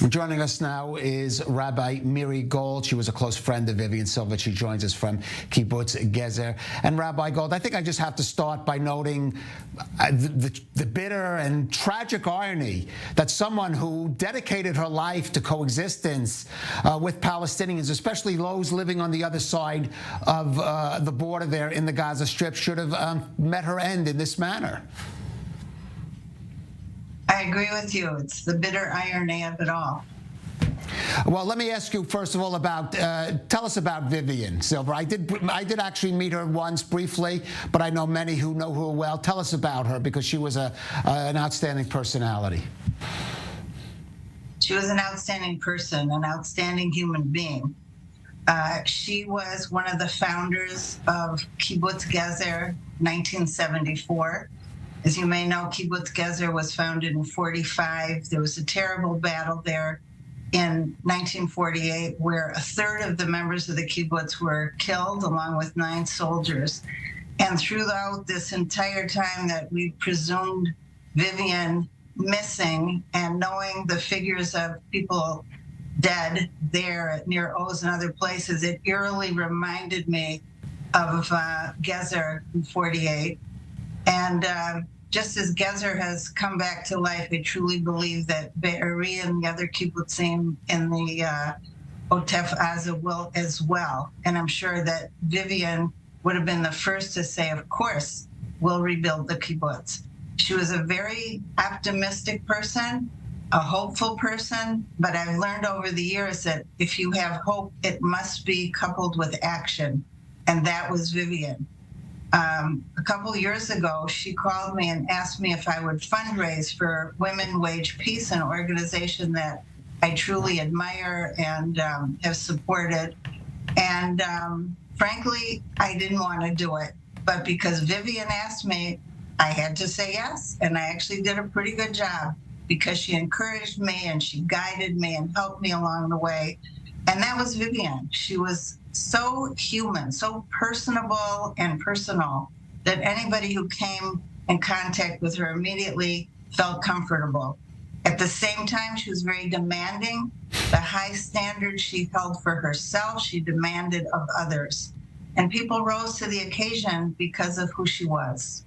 Joining us now is Rabbi Miri Gold. She was a close friend of Vivian Silver. She joins us from Kibbutz Gezer. And Rabbi Gold, I think I just have to start by noting the bitter and tragic irony that someone who dedicated her life to coexistence with Palestinians, especially those living on the other side of the border there in the Gaza Strip, should have met her end in this manner. I agree with you. It's the bitter irony of it all. Well, let me ask you first of all about tell us about Vivian Silver. I did actually meet her once briefly, but I know many who know her well. Tell us about her, because she was an outstanding personality. She was an outstanding person, an outstanding human being. She was one of the founders of Kibbutz Gezer, 1974. As you may know, Kibbutz Gezer was founded in 1945. There was a terrible battle there in 1948 where a third of the members of the kibbutz were killed, along with 9 soldiers. And throughout this entire time that we presumed Vivian missing, and knowing the figures of people dead there near Oz and other places, it eerily reminded me of Gezer in 1948. And just as Gezer has come back to life, I truly believe that Be'eri and the other kibbutzim in the Otef Aza will as well. And I'm sure that Vivian would have been the first to say, of course, we'll rebuild the kibbutz. She was a very optimistic person, a hopeful person, but I've learned over the years that if you have hope, it must be coupled with action. And that was Vivian. A couple years ago, she called me and asked me if I would fundraise for Women Wage Peace, an organization that I truly admire and have supported. And frankly, I didn't want to do it. But because Vivian asked me, I had to say yes. And I actually did a pretty good job, because she encouraged me and she guided me and helped me along the way. And that was Vivian. She was so human, so personable and personal, that anybody who came in contact with her immediately felt comfortable. At the same time, she was very demanding. The high standards she held for herself, she demanded of others. And people rose to the occasion because of who she was.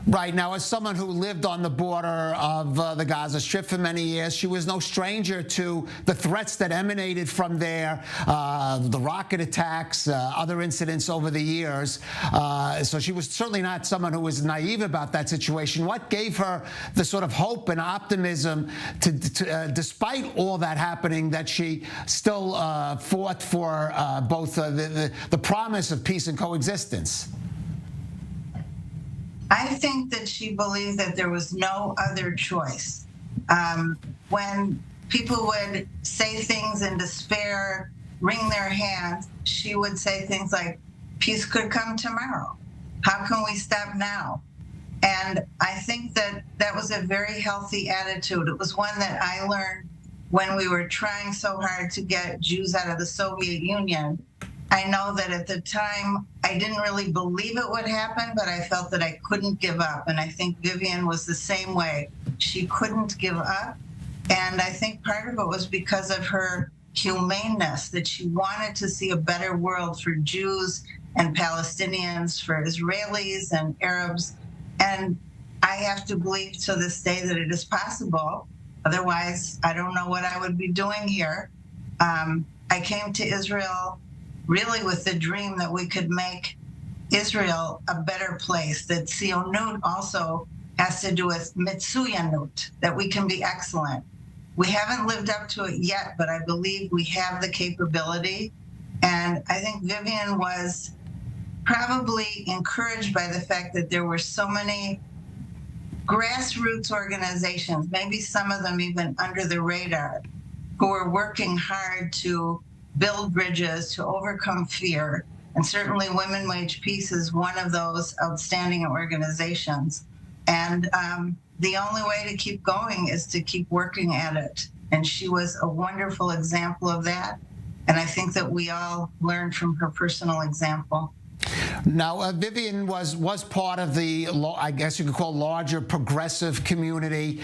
Right. Now, as someone who lived on the border of the Gaza Strip for many years, she was no stranger to the threats that emanated from there, the rocket attacks, other incidents over the years. So she was certainly not someone who was naive about that situation. What gave her the sort of hope and optimism to despite all that happening, that she still fought for both the promise of peace and coexistence? I think that she believed that there was no other choice. When people would say things in despair, wring their hands, she would say things like, peace could come tomorrow. How can we stop now? And I think that that was a very healthy attitude. It was one that I learned when we were trying so hard to get Jews out of the Soviet Union. I know that at the time, I didn't really believe it would happen, but I felt that I couldn't give up. And I think Vivian was the same way. She couldn't give up. And I think part of it was because of her humaneness, that she wanted to see a better world for Jews and Palestinians, for Israelis and Arabs. And I have to believe to this day that it is possible. Otherwise, I don't know what I would be doing here. I came to Israel really with the dream that we could make Israel a better place, that Tzionut also has to do with Mitsuyanut, that we can be excellent. We haven't lived up to it yet, but I believe we have the capability. And I think Vivian was probably encouraged by the fact that there were so many grassroots organizations, maybe some of them even under the radar, who were working hard to build bridges, to overcome fear. And certainly Women Wage Peace is one of those outstanding organizations. And the only way to keep going is to keep working at it. And she was a wonderful example of that. And I think that we all learned from her personal example. Now, Vivian was part of the, I guess you could call, larger progressive community,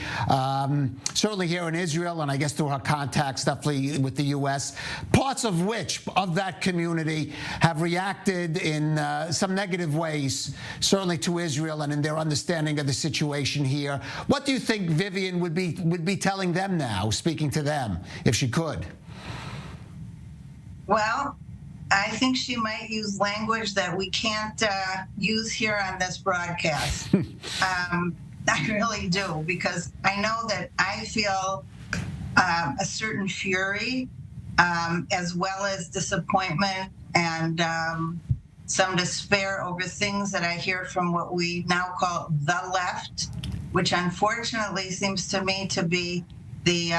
certainly here in Israel, and I guess through her contacts definitely with the U.S., parts of which, of that community, have reacted in some negative ways, certainly to Israel and in their understanding of the situation here. What do you think Vivian would be telling them now, speaking to them, if she could? Well, I think she might use language that we can't use here on this broadcast. I really do, because I know that I feel a certain fury, as well as disappointment and some despair over things that I hear from what we now call the left, which unfortunately seems to me to be the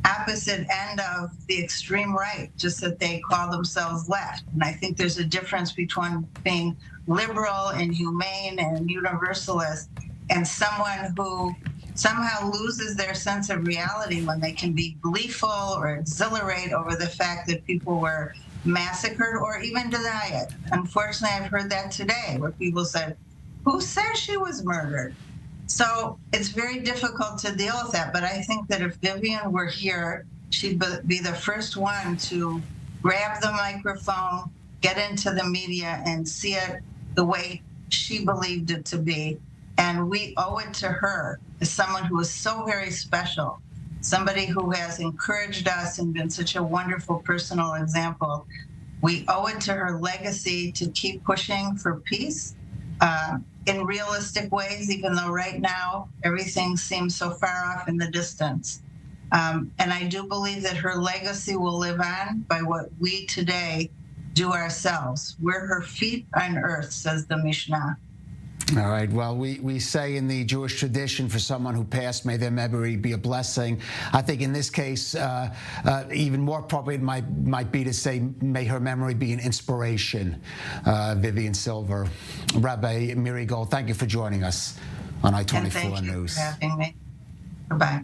opposite end of the extreme right, just that they call themselves left. And I think there's a difference between being liberal and humane and universalist and someone who somehow loses their sense of reality when they can be gleeful or exhilarate over the fact that people were massacred or even deny it. Unfortunately, I've heard that today where people said, who says she was murdered? So it's very difficult to deal with that. But I think that if Vivian were here, she'd be the first one to grab the microphone, get into the media, and see it the way she believed it to be. And we owe it to her as someone who is so very special, somebody who has encouraged us and been such a wonderful personal example. We owe it to her legacy to keep pushing for peace in realistic ways, even though right now everything seems so far off in the distance. And I do believe that her legacy will live on by what we today do ourselves. We're her feet on earth, says the Mishnah. All right. Well, we say in the Jewish tradition, for someone who passed, may their memory be a blessing. I think in this case, even more appropriate might be to say, may her memory be an inspiration. Vivian Silver, Rabbi Miri Gold, thank you for joining us on I-24 And thank you News. for having me. Goodbye.